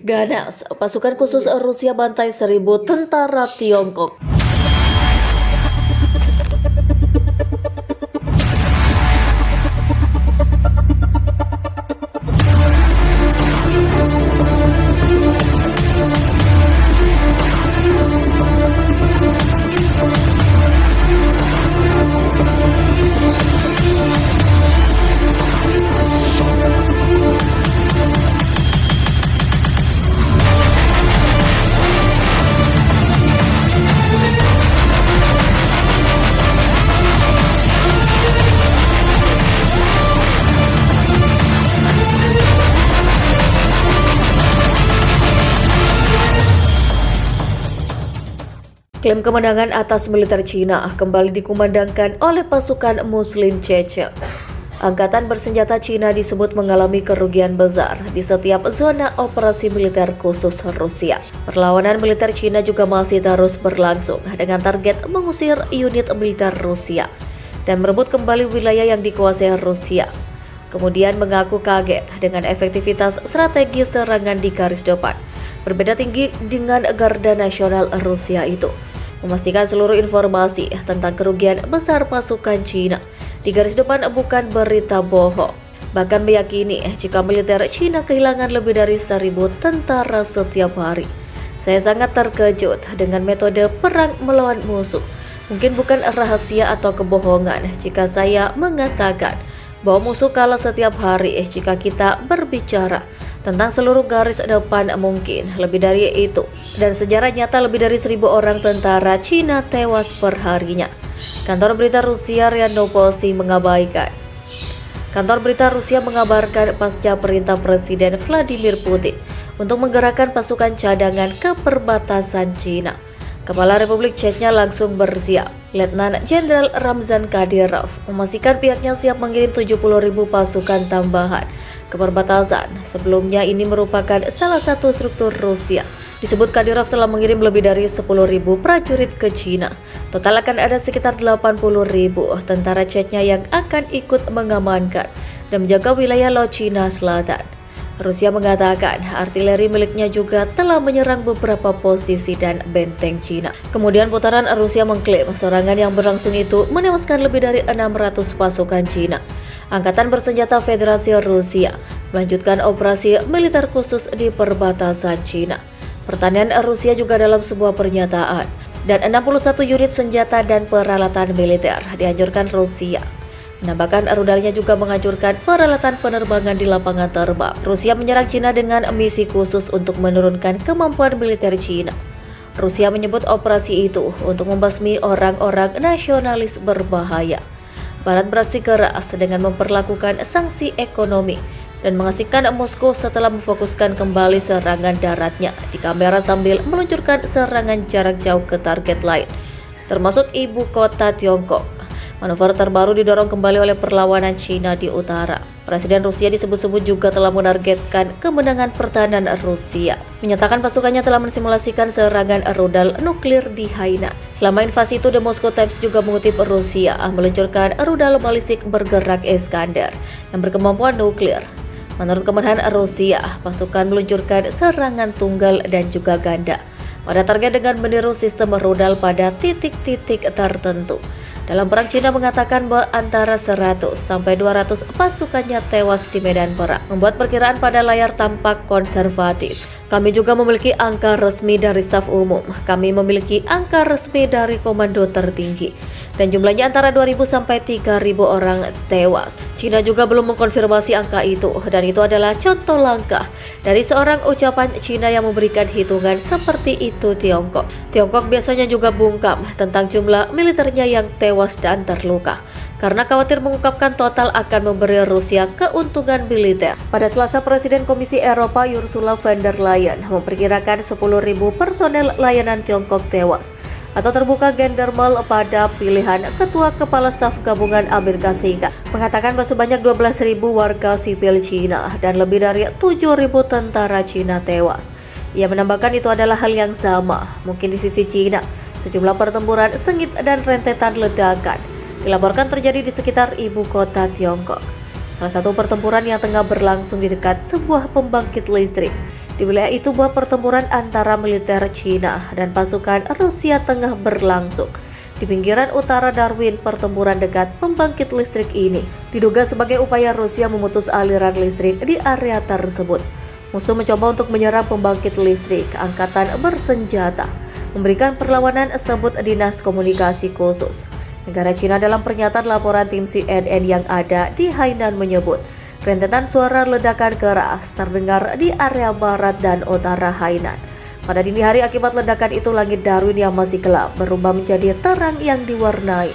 Ganas, pasukan khusus Rusia bantai 1.000 tentara Tiongkok. Klaim kemenangan atas militer Cina kembali dikumandangkan oleh pasukan Muslim Chechnya. Angkatan bersenjata Cina disebut mengalami kerugian besar di setiap zona operasi militer khusus Rusia. Perlawanan militer Cina juga masih terus berlangsung dengan target mengusir unit militer Rusia dan merebut kembali wilayah yang dikuasai Rusia. Kemudian mengaku kaget dengan efektivitas strategi serangan di garis depan. Berbeda tinggi dengan Garda Nasional Rusia itu. Memastikan seluruh informasi tentang kerugian besar pasukan Cina di garis depan bukan berita bohong. Bahkan meyakini jika militer Cina kehilangan lebih dari 1.000 tentara setiap hari. Saya sangat terkejut dengan metode perang melawan musuh. Mungkin bukan rahasia atau kebohongan jika saya mengatakan bahwa musuh kalah setiap hari jika kita berbicara tentang seluruh garis depan. Mungkin lebih dari itu, dan sejarah nyata lebih dari 1.000 orang tentara Cina tewas per harinya. Kantor berita Rusia RIA Novosti mengabaikan. Kantor berita Rusia mengabarkan pasca perintah Presiden Vladimir Putin untuk menggerakkan pasukan cadangan ke perbatasan Cina, Kepala Republik Chechnya langsung bersiap. Letnan Jenderal Ramzan Kadyrov memastikan pihaknya siap mengirim 70.000 pasukan tambahan ke perbatasan. Sebelumnya ini merupakan salah satu struktur Rusia. Disebut Kadyrov telah mengirim lebih dari 10.000 prajurit ke Cina. Total akan ada sekitar 80.000 tentara Chechnya yang akan ikut mengamankan dan menjaga wilayah Laut Cina Selatan. Rusia mengatakan artileri miliknya juga telah menyerang beberapa posisi dan benteng Cina. Kemudian putaran Rusia mengklaim serangan yang berlangsung itu menewaskan lebih dari 600 pasukan Cina. Angkatan bersenjata Federasi Rusia melanjutkan operasi militer khusus di perbatasan Cina. Pertanian Rusia juga dalam sebuah pernyataan, dan 61 unit senjata dan peralatan militer dihancurkan Rusia. Menambahkan rudalnya juga menghancurkan peralatan penerbangan di lapangan terbang. Rusia menyerang Cina dengan misi khusus untuk menurunkan kemampuan militer Cina. Rusia menyebut operasi itu untuk membasmi orang-orang nasionalis berbahaya. Barat beraksi keras dengan memperlakukan sanksi ekonomi dan mengasingkan Moskow setelah memfokuskan kembali serangan daratnya di kamera sambil meluncurkan serangan jarak jauh ke target lain, termasuk ibu kota Tiongkok. Manuver terbaru didorong kembali oleh perlawanan Cina di utara. Presiden Rusia disebut-sebut juga telah menargetkan kemenangan pertahanan Rusia. Menyatakan pasukannya telah mensimulasikan serangan rudal nuklir di Hainan. Selama invasi itu, The Moscow Times juga mengutip Rusia meluncurkan rudal balistik bergerak Iskander yang berkemampuan nuklir. Menurut Kemenhan Rusia, pasukan meluncurkan serangan tunggal dan juga ganda pada target dengan meniru sistem rudal pada titik-titik tertentu. Dalam perang, Cina mengatakan bahwa antara 100 sampai 200 pasukannya tewas di medan perang. Membuat perkiraan pada layar tampak konservatif. Kami juga memiliki angka resmi dari staf umum. Kami memiliki angka resmi dari komando tertinggi. Dan jumlahnya antara 2.000 sampai 3.000 orang tewas. Cina juga belum mengkonfirmasi angka itu, dan itu adalah contoh langkah dari seorang ucapan Cina yang memberikan hitungan seperti itu Tiongkok. Tiongkok biasanya juga bungkam tentang jumlah militernya yang tewas dan terluka, karena khawatir mengungkapkan total akan memberi Rusia keuntungan militer. Pada Selasa, Presiden Komisi Eropa Ursula von der Leyen memperkirakan 10.000 personel layanan Tiongkok tewas atau terbuka gendermal pada pilihan Ketua Kepala Staf Gabungan Amerika Serikat, mengatakan bahwa sebanyak 12.000 warga sipil Cina dan lebih dari 7.000 tentara Cina tewas. Ia menambahkan itu adalah hal yang sama, mungkin di sisi Cina. Sejumlah pertempuran sengit dan rentetan ledakan dilaporkan terjadi di sekitar ibu kota Tiongkok. Salah satu pertempuran yang tengah berlangsung di dekat sebuah pembangkit listrik. Di wilayah itu, buah pertempuran antara militer Cina dan pasukan Rusia tengah berlangsung. Di pinggiran utara Darwin, pertempuran dekat pembangkit listrik ini diduga sebagai upaya Rusia memutus aliran listrik di area tersebut. Musuh mencoba untuk menyerang pembangkit listrik angkatan bersenjata, memberikan perlawanan, sebut Dinas Komunikasi Khusus negara Cina. Dalam pernyataan, laporan tim CNN yang ada di Hainan menyebut rentetan suara ledakan keras terdengar di area barat dan utara Hainan. Pada dini hari, akibat ledakan itu, langit Darwin yang masih gelap berubah menjadi terang yang diwarnai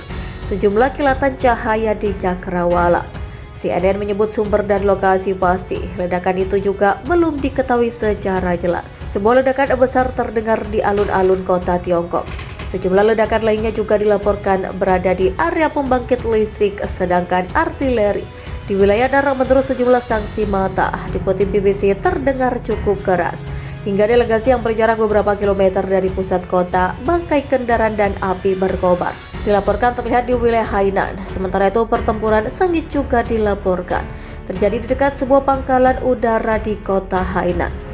sejumlah kilatan cahaya di cakrawala. CNN menyebut sumber dan lokasi pasti ledakan itu juga belum diketahui secara jelas. Sebuah ledakan besar terdengar di alun-alun kota Tiongkok. Sejumlah ledakan lainnya juga dilaporkan berada di area pembangkit listrik, sedangkan artileri di wilayah darat menurut sejumlah saksi mata dikutip BBC terdengar cukup keras. Hingga delegasi yang berjarak beberapa kilometer dari pusat kota, bangkai kendaraan dan api berkobar dilaporkan terlihat di wilayah Hainan. Sementara itu, pertempuran sengit juga dilaporkan terjadi di dekat sebuah pangkalan udara di kota Hainan.